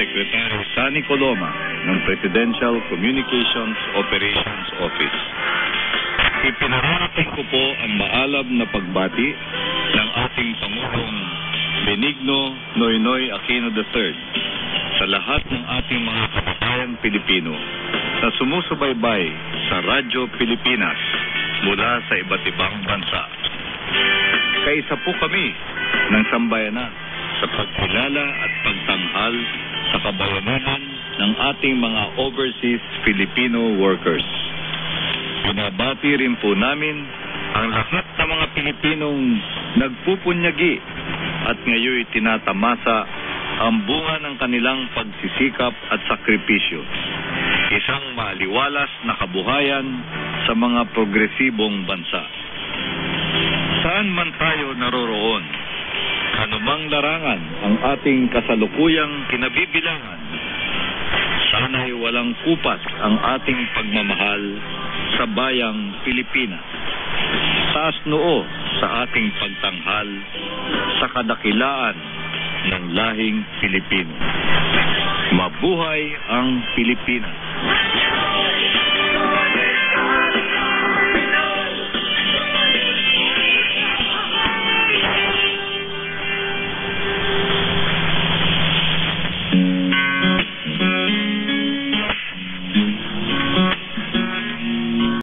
Secretary Sunny Coloma ng Presidential Communications Operations Office. Ipinararating ko po ang maalab na pagbati ng ating Pangulong Benigno Noynoy Aquino III sa lahat ng ating mga kababayang Pilipino na sumusubaybay sa Radyo Pilipinas mula sa iba't ibang bansa. Kaisa po kami ng sambayanan sa pagkilala at pagtanghal sa kabayanihan ng ating mga overseas Filipino workers. Binabati rin po namin ang lahat ng mga Pilipinong nagpupunyagi at ngayon tinatamasa ang bunga ng kanilang pagsisikap at sakripisyo. Isang maliwalas na kabuhayan sa mga progresibong bansa. Saan man tayo naroroon, anumang larangan ang ating kasalukuyang kinabibilangan, sana'y walang kupas ang ating pagmamahal sa bayang Pilipinas. Taas noo sa ating pagtanghal sa kadakilaan ng lahing Pilipino. Mabuhay ang Pilipinas!